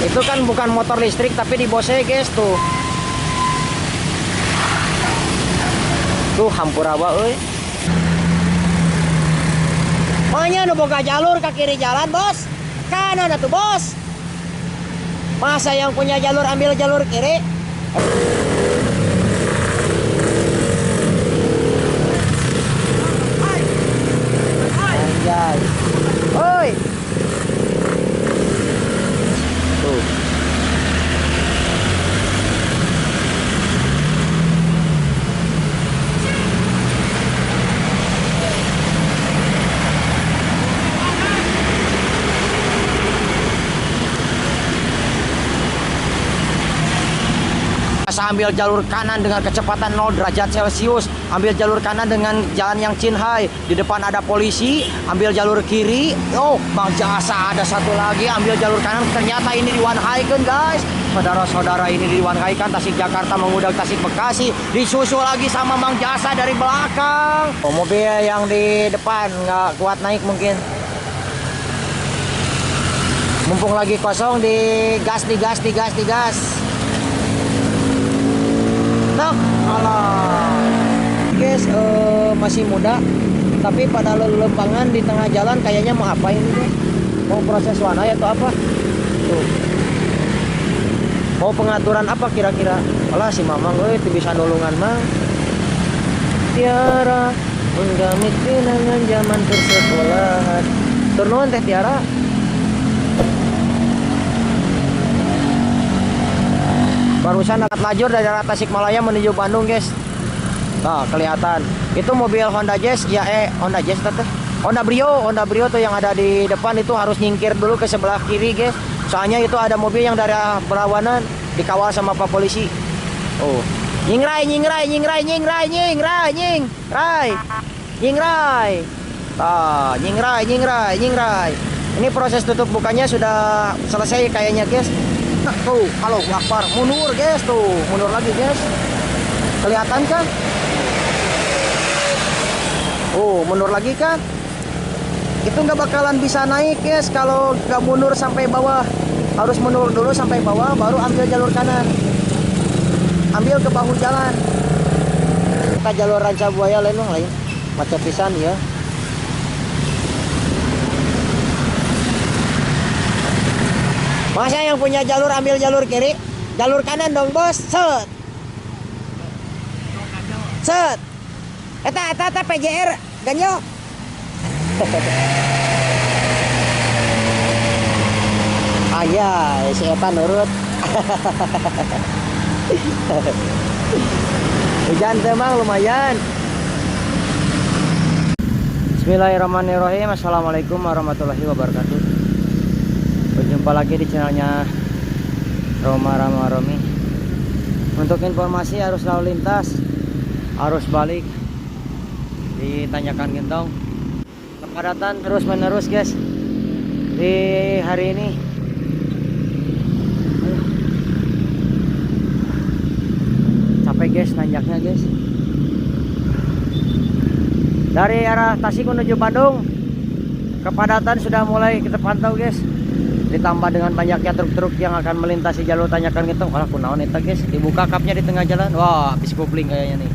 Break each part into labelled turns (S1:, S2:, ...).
S1: Itu kan bukan motor listrik tapi di bose guys tuh. Tuh hampura euy. Makanya nu boga jalur ke kiri jalan, Bos. Kanan atuh, Bos. Masa yang punya jalur ambil jalur kiri? Anjay. Oi. Tuh. Ambil jalur kanan dengan kecepatan 0 derajat Celcius, ambil jalur kanan dengan jalan yang Cinhai, di depan ada polisi, ambil jalur kiri. Oh, Bang Jasa ada satu lagi, ambil jalur kanan. Ternyata ini di one high kan guys, saudara-saudara, ini di one high kan Tasik Jakarta mengundang Tasik Bekasi, disusul lagi sama Bang Jasa dari belakang. Oh, mobil yang di depan nggak kuat naik mungkin, mumpung lagi kosong, digas. Nah, alah. Guys, masih muda, tapi pada lempangan di tengah jalan kayaknya mau apa ini guys? Mau proses warna atau apa? Tuh. Mau pengaturan apa kira-kira? Alah si Mamang itu bisa nolongan mah. Tiara menggamit kenangan zaman persekolahan. Turun teh Tiara. Barusan angkat lajur dari arah Tasikmalaya menuju Bandung guys. Nah kelihatan itu mobil Honda Jazz ya, Honda Jazz teteh Honda Brio tuh yang ada di depan itu harus nyingkir dulu ke sebelah kiri guys. Soalnya itu ada mobil yang dari berlawanan dikawal sama Pak polisi. Oh, nyingrai. Ah, nyingrai. Ini proses tutup bukanya sudah selesai kayaknya guys. Tuh, halo Akbar, mundur guys, tuh, mundur lagi guys. Kelihatan kan? Oh, mundur lagi kan? Itu nggak bakalan bisa naik guys kalau nggak mundur sampai bawah. Harus mundur dulu sampai bawah, baru ambil jalur kanan. Ambil ke bahu jalan. Kita jalur Rancabuaya lain, macet pisan ya. Masa yang punya jalur ambil jalur kiri, jalur kanan dong bos, set. Eta PJR ganyo. Ayah, si Eta nurut. Hujan temang lumayan. Bismillahirrahmanirrahim. Assalamualaikum warahmatullahi wabarakatuh. Berjumpa lagi di channelnya Roma Romi. Untuk informasi arus lalu lintas, arus balik di Tanjakan Gentong, kepadatan terus menerus guys di hari ini. Capek guys nanjaknya guys. Dari arah Tasik menuju Bandung, kepadatan sudah mulai kita pantau guys. Ditambah dengan banyaknya truk-truk yang akan melintasi jalur Tanjakan Gentong. Alah kunaon eta guys, dibuka kapnya di tengah jalan. Wah, habis kopling kayaknya nih.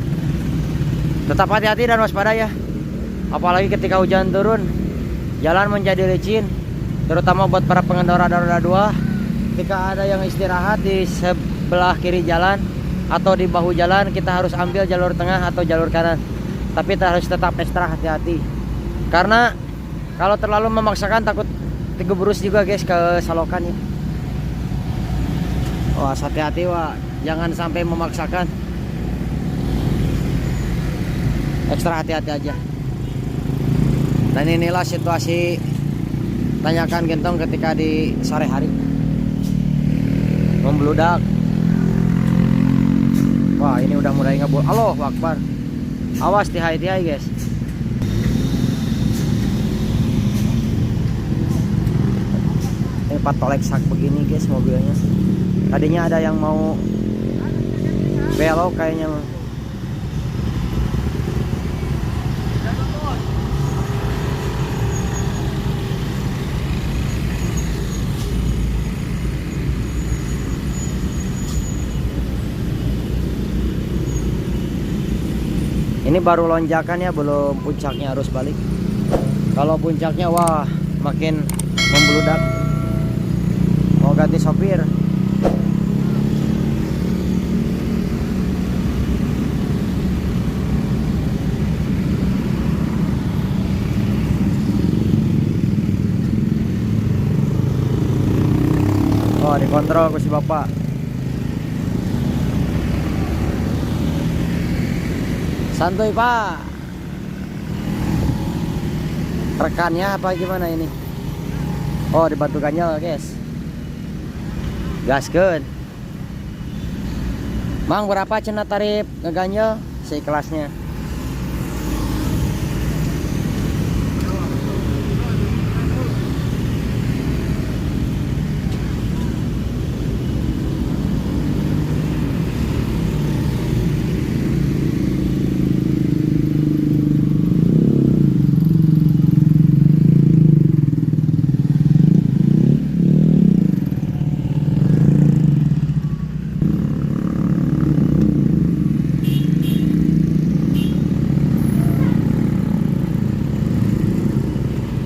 S1: Tetap hati-hati dan waspada ya. Apalagi ketika hujan turun, jalan menjadi licin, terutama buat para pengendara roda 2. Ketika ada yang istirahat di sebelah kiri jalan atau di bahu jalan, kita harus ambil jalur tengah atau jalur kanan. Tapi kita harus tetap ekstra hati-hati. Karena kalau terlalu memaksakan takut digebrus juga guys ke salokan ya. Wah, hati-hati wah, jangan sampai memaksakan. Ekstra hati-hati aja. Dan inilah situasi Tanjakan Gentong ketika di sore hari. Membludak. Wah, ini udah mulai ngebul. Allahu Akbar. Awas tihai-tihai guys. Ini patolek sak begini guys mobilnya. Tadinya ada yang mau belok kayaknya. Ini baru lonjakan ya, belum puncaknya arus balik. Kalau puncaknya wah makin membludak. Mau ganti sopir. Oh, dikontrol ku si bapak. Santuy pak. Rekannya apa gimana ini? Oh, dibantu ganjal guys. Gaskeun. Mang berapa cenah tarif ngeganjel kelasnya?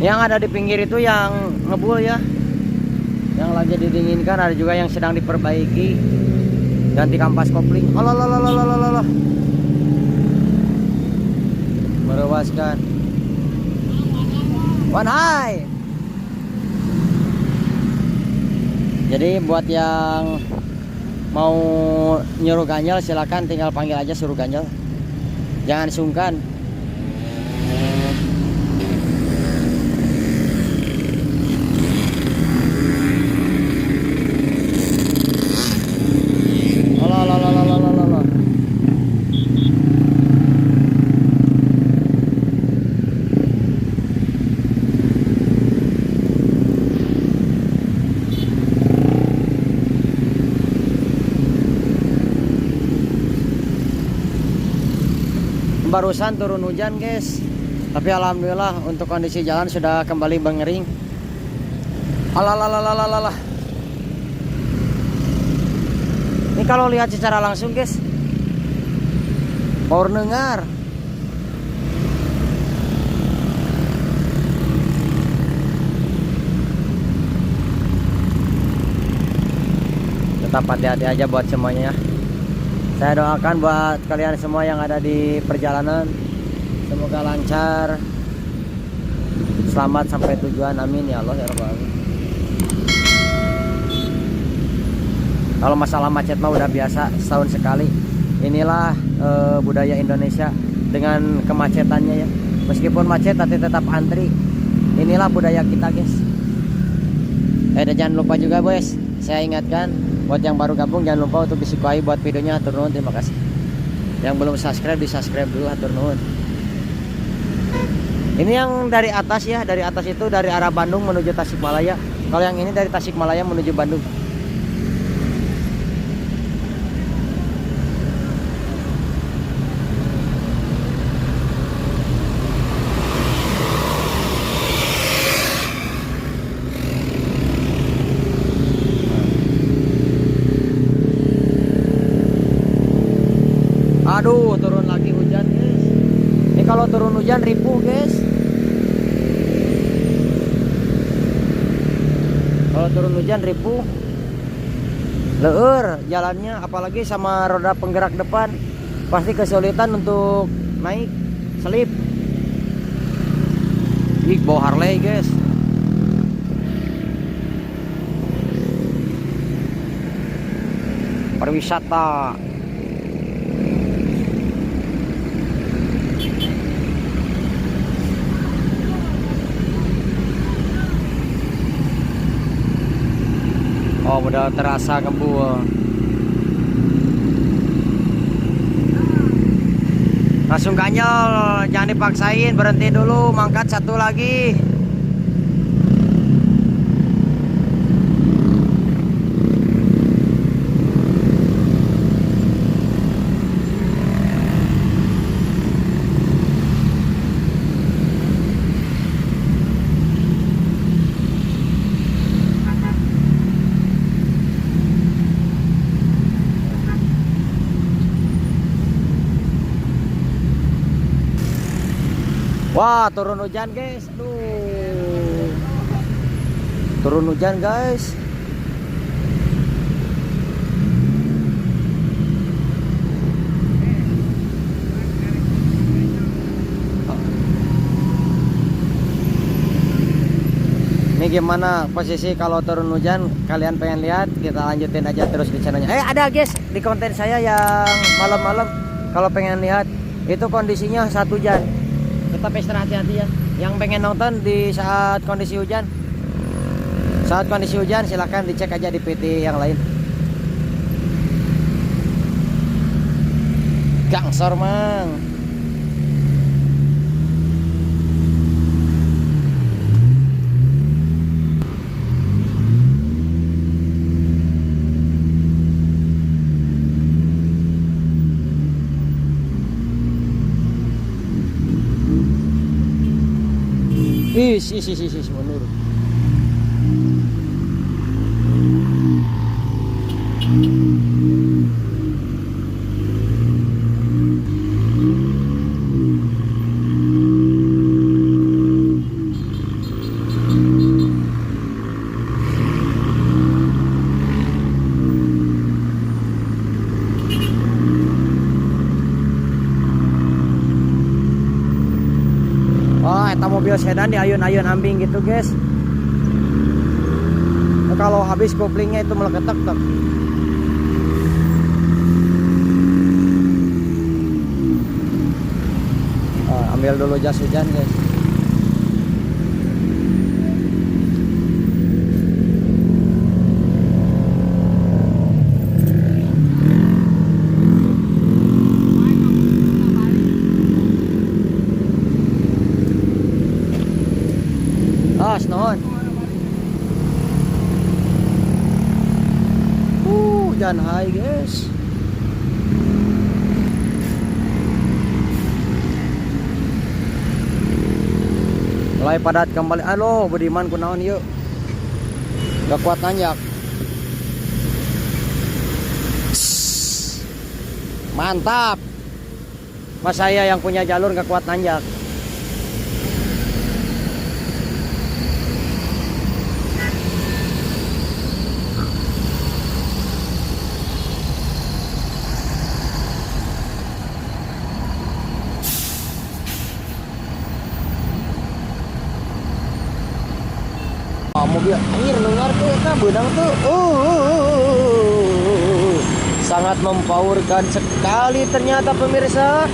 S1: Yang ada di pinggir itu yang ngebul ya, yang lagi didinginkan. Ada juga yang sedang diperbaiki, ganti kampas kopling. Alah, merewaskan. One high. Jadi buat yang mau nyuruh ganjal silakan tinggal panggil aja suruh ganjal, jangan sungkan. Barusan turun hujan guys, tapi alhamdulillah untuk kondisi jalan sudah kembali mengering. Alah. Ini kalau lihat secara langsung guys, power nengar. Tetap hati-hati aja buat semuanya ya. Saya doakan buat kalian semua yang ada di perjalanan, semoga lancar, selamat sampai tujuan, amin ya Allah ya Rabbal alamin. Kalau masalah macet mah udah biasa, setahun sekali. Inilah budaya Indonesia dengan kemacetannya ya. Meskipun macet tapi tetap antri. Inilah budaya kita guys. Dan jangan lupa juga guys, saya ingatkan buat yang baru gabung jangan lupa untuk disukai buat videonya, hatur nuhun, terima kasih. Yang belum subscribe di subscribe dulu, hatur nuhun. Ini yang dari atas ya, dari atas itu dari arah Bandung menuju Tasikmalaya. Kalau yang ini dari Tasikmalaya menuju Bandung. Aduh, turun lagi hujan guys. Ini kalau turun hujan ripuh guys. Kalau turun hujan ripuh, leur jalannya, apalagi sama roda penggerak depan, pasti kesulitan untuk naik, selip. Ih, bawa Harley guys. Pariwisata. Oh, udah terasa gembul. Langsung ganjel, jangan dipaksain, berhenti dulu, mangkat satu lagi. Wah, turun hujan guys. Aduh. Turun hujan guys. Ini gimana posisi kalau turun hujan? Kalian pengen lihat? Kita lanjutin aja terus di channelnya. Ada guys di konten saya yang malam-malam. Kalau pengen lihat itu kondisinya saat hujan. Kita pester hati-hati ya. Yang pengen nonton di saat kondisi hujan, silahkan dicek aja di PT yang lain. Gangsor mang. Is menurut. Eta mobil sedan di ayun-ayun ambing gitu guys. Kalau habis koplingnya itu meleketek-tek. Ambil dulu jas hujan guys. Nohon. Hujan hai guys. Mulai padat kembali. Halo, Budiman kunaon yuk. Gak kuat nanjak. Mantap. Mas saya yang punya jalur gak kuat nanjak. Mobil air dengar tuh kan benang tuh sangat mempowerkan sekali ternyata pemirsa.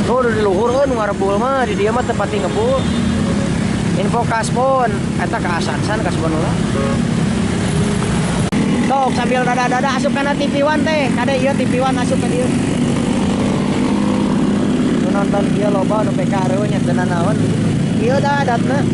S1: Udah di luhur kan ngarepul mah di dia mah tempat ngebul. Info kaspon eta ka Asansan kaspon lah. Sok sambil dada-dada asup kana TV1 teh. Kade ieu TV1 asup ka dieu. Nonton dia loba nu PK reuh nya teu naon. Ieu dadatna.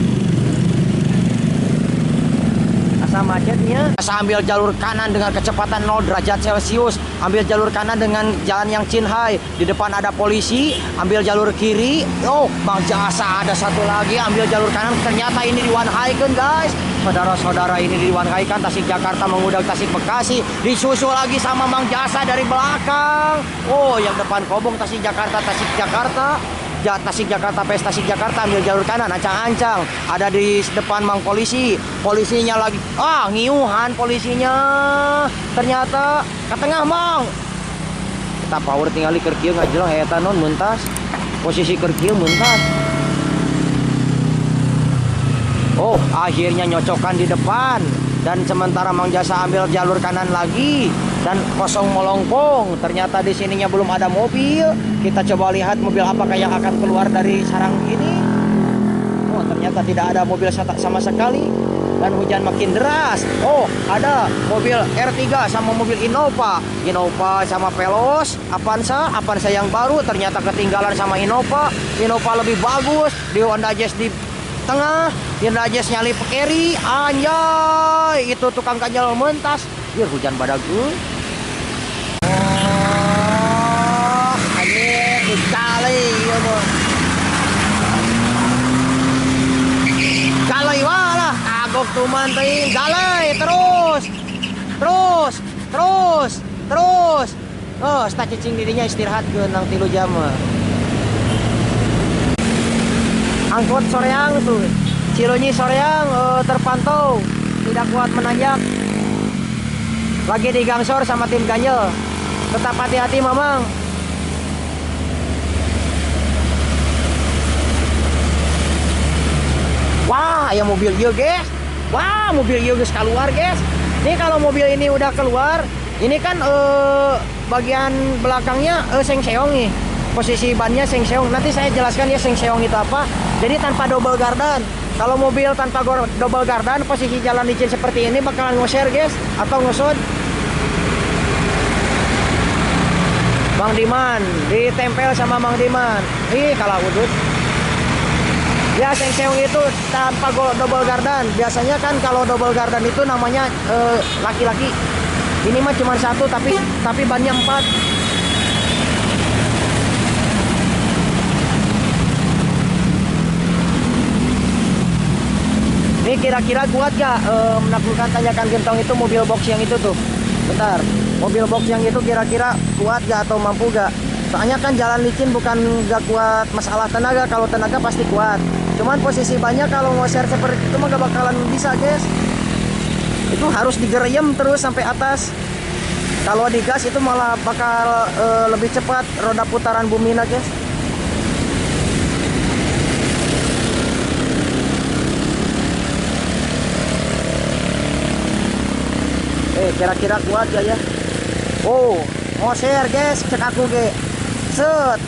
S1: Macetnya. Saya ambil jalur kanan dengan kecepatan 0 derajat Celcius. Ambil jalur kanan dengan jalan yang Cinhai. Di depan ada polisi. Ambil jalur kiri. Oh, Bang Jasa ada satu lagi. Ambil jalur kanan. Ternyata ini diwanhaikan guys. Saudara-saudara ini diwanhaikan. Tasik Jakarta mengudang Tasik Bekasi. Disusul lagi sama Bang Jasa dari belakang. Oh, yang depan kobong Tasik Jakarta. Tasik Jakarta, PS Tasik Jakarta, ambil jalur kanan, ancang-ancang. Ada di depan Mang polisi. Polisinya lagi, ngiuhan polisinya. Ternyata ke tengah Mang. Kita power tinggal di kerkieu ngajelang eta non muntas. Posisi kerkieu muntas. Oh, akhirnya nyocokan di depan. Dan sementara Mang Jasa ambil jalur kanan lagi dan kosong molongpong. Ternyata di sininya belum ada mobil. Kita coba lihat mobil apakah yang akan keluar dari sarang ini. Oh, ternyata tidak ada mobil sama sekali. Dan hujan makin deras. Oh, ada mobil R3 sama mobil Innova sama Veloz, Avanza yang baru ternyata ketinggalan sama Innova lebih bagus. Di Honda Jazz di tengah, Honda Jazz nyalip kiri. Anjay, itu tukang ganjal mentas. Ya hujan badak tuh. Kali ya bang, galai walah, agok tuh manting, galai terus. Oh, sta cicing dirinya istirahat ke nang 3 jam. angkot Soreang tuh, Cilunyi Soreang terpantau tidak kuat menanjak, lagi digangsor sama tim ganjel. Tetap hati-hati Mamang. Wah, ya mobil yuk guys. Wah, mobil yuk guys keluar guys. Ini kalau mobil ini udah keluar, ini kan bagian belakangnya seng-seong nih. Posisi bannya seng-seong. Nanti saya jelaskan ya seng-seong itu apa. Jadi tanpa double gardan. Kalau mobil tanpa double gardan, posisi jalan licin seperti ini bakalan ngoser guys atau ngosot. Mang Diman ditempel sama Mang Diman. Ih, kalah udut. Ya, seng-seong itu tanpa double gardan. Biasanya kan kalau double gardan itu namanya laki-laki. Ini mah cuma satu tapi bannya 4. Ini kira-kira kuat gak menaklukkan tanjakan gentong itu mobil box yang itu tuh? Bentar, mobil box yang itu kira-kira kuat gak atau mampu gak? Soalnya kan jalan licin bukan gak kuat masalah tenaga. Kalau tenaga pasti kuat. Cuman posisi banyak kalau ngoser seperti itu mah gak bakalan bisa guys. Itu harus digerayem terus sampai atas. Kalau digas itu malah bakal lebih cepat roda putaran buminya guys. Kira-kira kuat gak ya? Oh, ngoser guys, cek aku ge. Set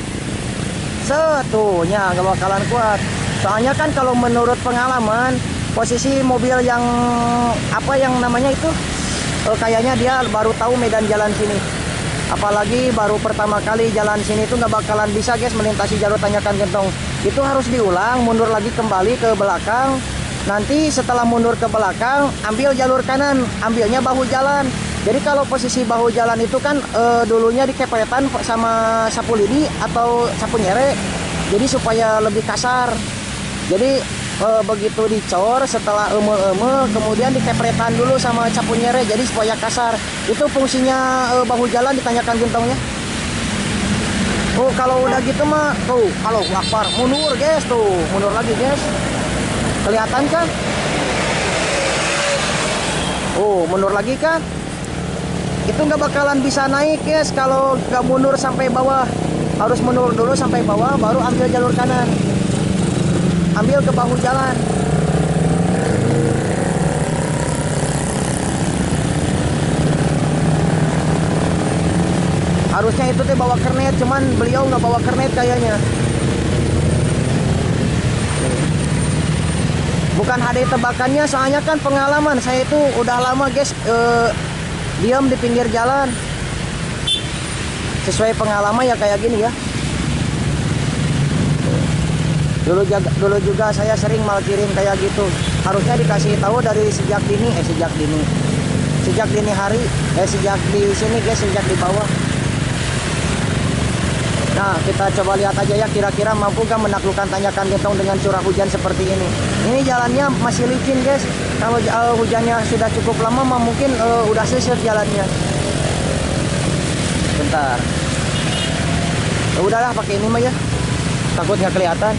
S1: tuh nya gak bakalan kuat. Soalnya kan kalau menurut pengalaman, posisi mobil yang apa yang namanya itu kayaknya dia baru tahu medan jalan sini. Apalagi baru pertama kali jalan sini itu nggak bakalan bisa guys melintasi jalur tanjakan gentong. Itu harus diulang, mundur lagi kembali ke belakang. Nanti setelah mundur ke belakang, ambil jalur kanan, ambilnya bahu jalan. Jadi kalau posisi bahu jalan itu kan dulunya dikepetan sama sapu lidi atau sapu nyere. Jadi supaya lebih kasar. Jadi begitu dicor setelah kemudian dikepretan dulu sama sapu nyere. Jadi supaya kasar. Itu fungsinya bahu jalan ditanyakan gentongnya. Oh, kalau udah gitu mah tuh, kalau Akbar mundur guys tuh, mundur lagi guys. Kelihatan kan? Oh, mundur lagi kan? Itu nggak bakalan bisa naik guys kalau nggak mundur sampai bawah. Harus mundur dulu sampai bawah, baru ambil jalur kanan. Ambil ke bahu jalan. Harusnya itu teh bawa kernet, cuman beliau nggak bawa kernet kayaknya. Bukan HD tebakannya, soalnya kan pengalaman saya itu udah lama guys diam di pinggir jalan. Sesuai pengalaman ya kayak gini ya. Dulu juga saya sering malkirin kayak gitu. Harusnya dikasih tahu dari sejak dini hari, sejak di sini guys, sejak di bawah. Nah, kita coba lihat aja ya kira-kira mampu gak menaklukkan tanjakan gentong dengan curah hujan seperti ini. Ini jalannya masih licin guys. Kalau hujannya sudah cukup lama mungkin udah sisir jalannya. Bentar. Udahlah pakai ini mah ya. Takut nggak kelihatan.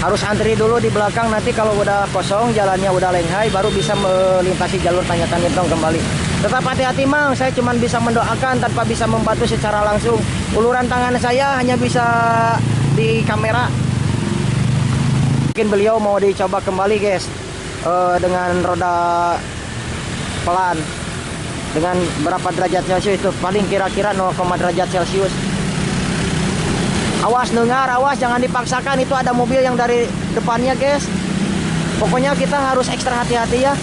S1: Harus antri dulu di belakang, nanti kalau udah kosong jalannya udah lenghai baru bisa melintasi jalur tanjakan gentong kembali. Tetap hati-hati Mang, saya cuma bisa mendoakan tanpa bisa membantu secara langsung. Uluran tangan saya hanya bisa di kamera. Mungkin beliau mau dicoba kembali guys dengan roda pelan. Dengan berapa derajat Celcius itu? Paling kira-kira 0, derajat Celcius. Awas dengar, awas jangan dipaksakan, itu ada mobil yang dari depannya guys. Pokoknya kita harus ekstra hati-hati ya.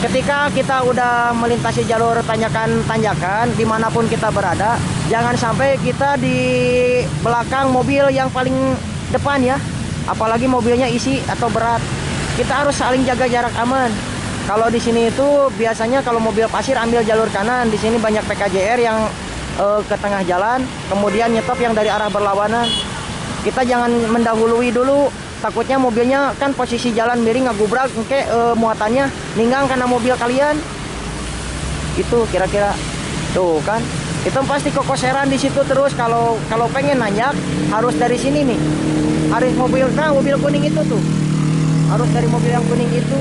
S1: Ketika kita udah melintasi jalur tanjakan dimanapun kita berada, jangan sampai kita di belakang mobil yang paling depan ya. Apalagi mobilnya isi atau berat. Kita harus saling jaga jarak aman. Kalau di sini itu biasanya kalau mobil pasir ambil jalur kanan, di sini banyak PKJR yang ke tengah jalan, kemudian nyetop yang dari arah berlawanan. Kita jangan mendahului dulu. Takutnya mobilnya kan posisi jalan miring ngagubrak, muatannya ninggang karena mobil kalian. Itu kira-kira tuh kan. Itu pasti kekoseran di situ terus. Kalau pengen nanjak harus dari sini nih. Harus mobil, nah mobil kuning itu tuh. Harus dari mobil yang kuning itu.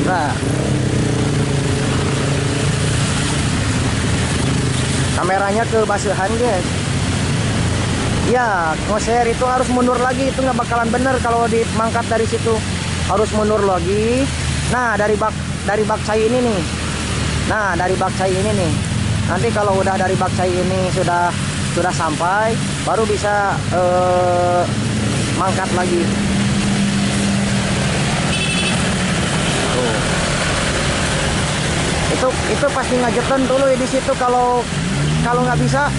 S1: Nah. Kameranya ke basuhan guys. Ya, ngoser itu harus mundur lagi, itu nggak bakalan bener kalau dimangkat dari situ. Harus mundur lagi. Nah, dari bak sai ini nih. Nah, dari bak sai ini nih. Nanti kalau udah dari bak sai ini sudah sampai, baru bisa mangkat lagi. Tuh. Itu pasti ngajetan dulu di situ, kalau nggak bisa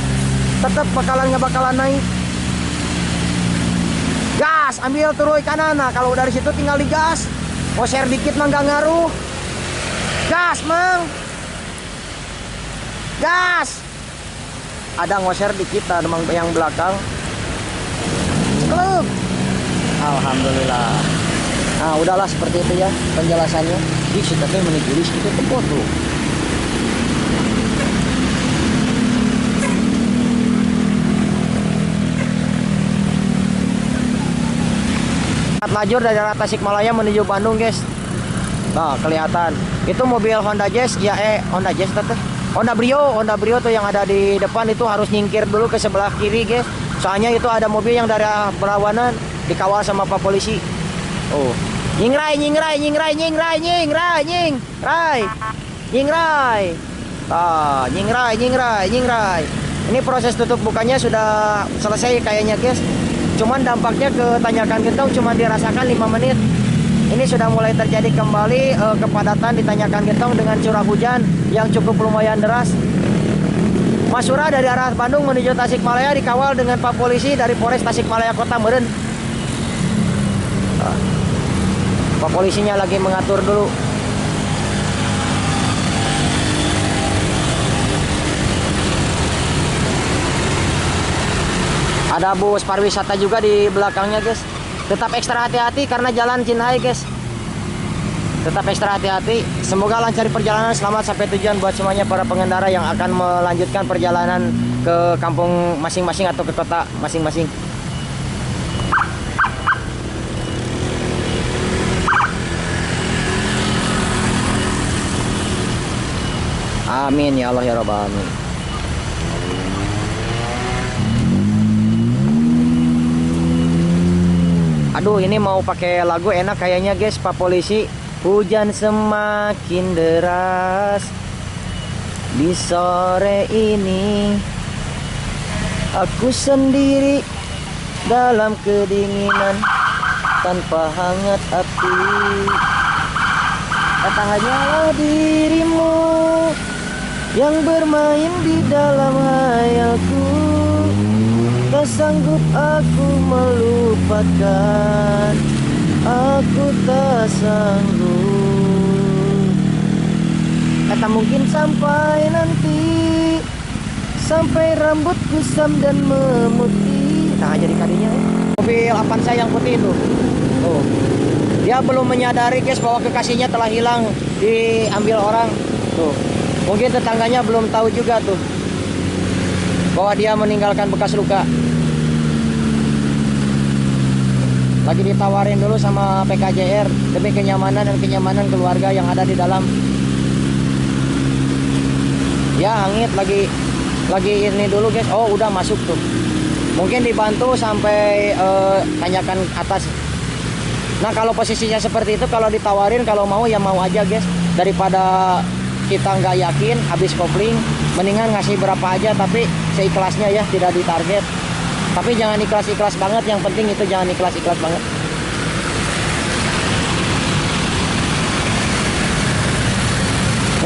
S1: tetap nggak bakalan naik. Gas, ambil turun kanan. Nah, kalau dari situ tinggal digas. Ngoser dikit mah nggak ngaruh. Gas, Mang. Gas. Ada ngoser dikit, ada yang belakang. Klub. Alhamdulillah. Nah, udahlah seperti itu ya penjelasannya. Ih, si teteh menitulis kita tempat tuh. Lajur dari arah Tasikmalaya menuju Bandung guys. Nah, kelihatan itu mobil Honda Jazz ya, Honda Jazz teteh, Honda Brio tuh yang ada di depan itu harus nyingkir dulu ke sebelah kiri guys. Soalnya itu ada mobil yang dari arah Berlawanan dikawal sama Pak Polisi. Oh, nyingrai. Ah, nyingrai. Ini proses tutup bukanya sudah selesai kayaknya guys. Cuman dampaknya ke Tanjakan Gentong cuma dirasakan 5 menit. Ini sudah mulai terjadi kembali kepadatan di Tanjakan Gentong dengan curah hujan yang cukup lumayan deras. Mas Surah dari arah Bandung menuju Tasikmalaya dikawal dengan Pak Polisi dari Polres Tasikmalaya Kota Meureun. Pak Polisinya lagi mengatur dulu. Ada bus pariwisata juga di belakangnya guys. Tetap ekstra hati-hati karena jalan Cinhai guys. Tetap ekstra hati-hati. Semoga lancar perjalanan, selamat sampai tujuan buat semuanya para pengendara yang akan melanjutkan perjalanan ke kampung masing-masing atau ke kota masing-masing. Amin ya Allah ya Rabbal alamin. Aduh, ini mau pakai lagu enak kayaknya guys. Pak Polisi. Hujan semakin deras di sore ini. Aku sendiri dalam kedinginan tanpa hangat api. Tak hanyalah dirimu yang bermain di dalam hayalku. Tak sanggup aku melupakan, aku tak sanggup. Kata mungkin sampai nanti, sampai rambut kusam dan memutih. Nah, jadi kadinya mobil Avanza yang putih itu. Oh, dia belum menyadari guys bahwa kekasihnya telah hilang, diambil orang. Tuh, mungkin tetangganya belum tahu juga tuh bahwa dia meninggalkan bekas luka. Lagi ditawarin dulu sama PKJR demi kenyamanan dan kenyamanan keluarga yang ada di dalam. Ya, hangit lagi ini dulu guys. Oh, udah masuk tuh. Mungkin dibantu sampai tanjakan atas. Nah, kalau posisinya seperti itu, kalau ditawarin, kalau mau ya mau aja guys. Daripada kita nggak yakin habis kopling, mendingan ngasih berapa aja tapi seikhlasnya ya, tidak ditarget. Tapi jangan ikhlas-ikhlas banget, yang penting itu jangan ikhlas-ikhlas banget.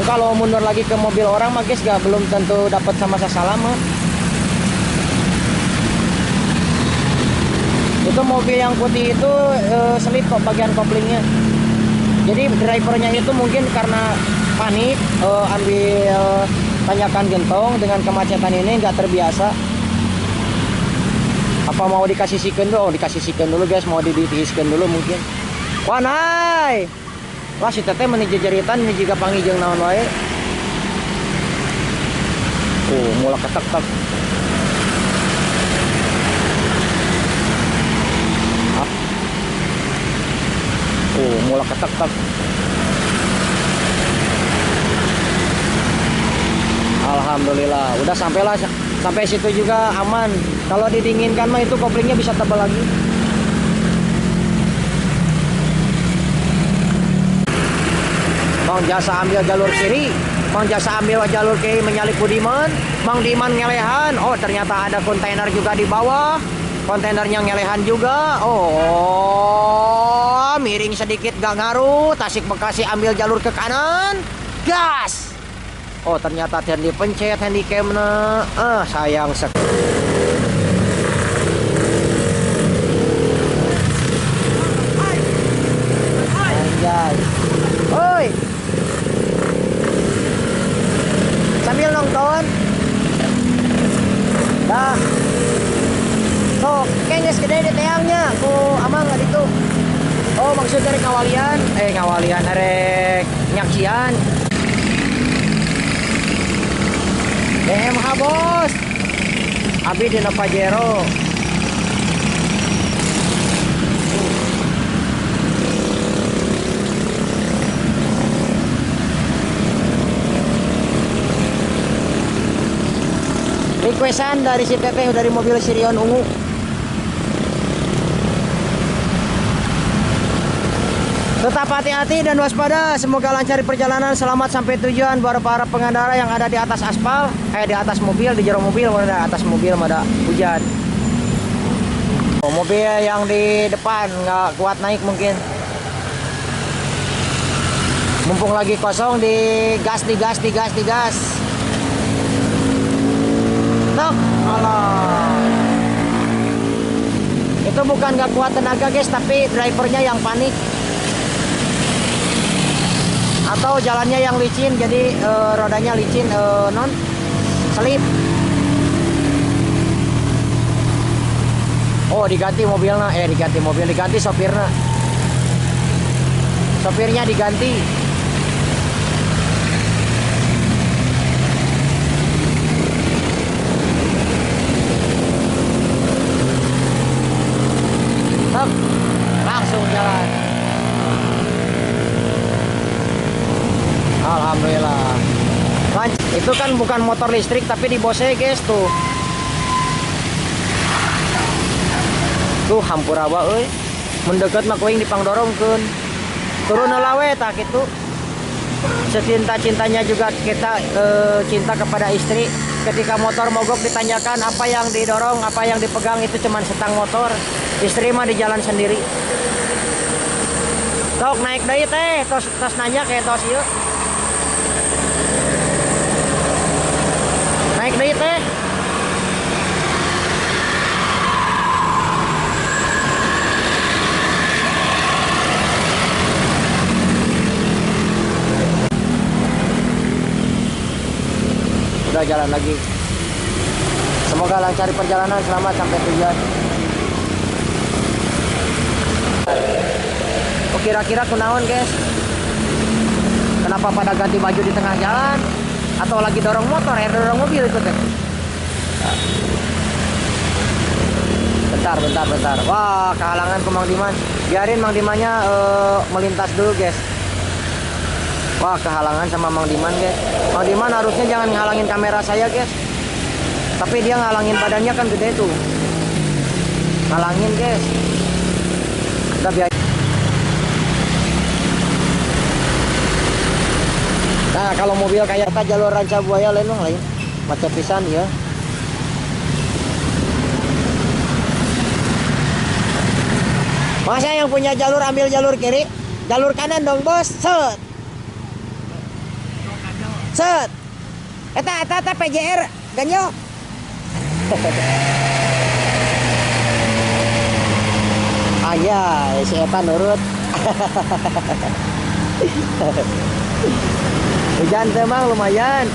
S1: Kalau mundur lagi ke mobil orang mah guys, belum tentu dapat sama sasalah mah. Itu mobil yang putih itu selip kok bagian koplingnya. Jadi drivernya itu mungkin karena panik ambil Tanjakan Gentong dengan kemacetan ini, nggak terbiasa. Apa mau dikasih siken dulu? Oh, dikasih siken dulu guys, mau ditiiskan dulu mungkin. Wah, naik. Wah, si teteh menuju jeritan ini juga panggil naon wae. Oh, mulai ketek-tek. mulak ketek-tek. Alhamdulillah, udah sampai situ juga aman. Kalau didinginkan mah itu koplingnya bisa tebal lagi. Mang jasa ambil jalur kiri, Mang jasa ambil jalur kiri menyalip Budiman, Mang Diman ngelehan. Oh, ternyata ada kontainer juga di bawah. Kontainernya ngelehan juga. Oh, miring sedikit gak ngaruh. Tasik Bekasi ambil jalur ke kanan. Gas. Oh, ternyata yang dipencet handicamnya. Sayang sekali. Anjay. Oi. Sambil nonton. Dah. So, kayaknya segede di teangnya. Ku amang nggak itu. Oh, maksud dari ngawalian. Ngawalian arek nyaksian. BMH bos. Abi dina Pajero. Requestan dari si Teteh dari mobil Sirion ungu. Tetap hati-hati dan waspada. Semoga lancar perjalanan, selamat sampai tujuan buat para pengendara yang ada di atas aspal, di atas mobil, di jero mobil, ada atas mobil, ada hujan. Oh, mobil yang di depan nggak kuat naik mungkin. Mumpung lagi kosong, digas. Tok, alah. Itu bukan nggak kuat tenaga guys, tapi drivernya yang panik. Atau jalannya yang licin, jadi rodanya licin, non selip. Oh, diganti mobilnya, diganti sopirnya. Sopirnya diganti. Stop. Langsung jalan. Alhamdulillah. Itu kan bukan motor listrik tapi di bose guys tuh. Tuh hampura euy. Mendekat mah kuing dipangdorongkeun. Turun lawe tah kitu. Secinta-cintanya juga kita cinta kepada istri. Ketika motor mogok ditanyakan apa yang didorong, apa yang dipegang, itu cuman setang motor. Istri mah di jalan sendiri. Tok naik deui teh, tos nanya kayak tos ieu. Naik deui teh. Udah jalan lagi. Semoga lancar perjalanan, selamat sampai tujuan. Oh, kira-kira kunaon guys? Kenapa pada ganti baju di tengah jalan? Atau lagi dorong motor, dorong mobil itu teh? Bentar. Wah, kehalangan ke Mang Diman. Biarin Mang Dimannya melintas dulu guys. Wah, kehalangan sama Mang Diman guys. Mang Diman harusnya jangan ngalangin kamera saya guys. Tapi dia ngalangin badannya kan gede tuh. Ngalangin guys. Udah biar. Nah, kalau mobil kayak jalur Ranca Buaya lain macet pisan ya. Masa yang punya jalur ambil jalur kiri, jalur kanan dong bos. Set. Eta PJR ganyo. Ayah, si Eta nurut. Hujan temang lumayan.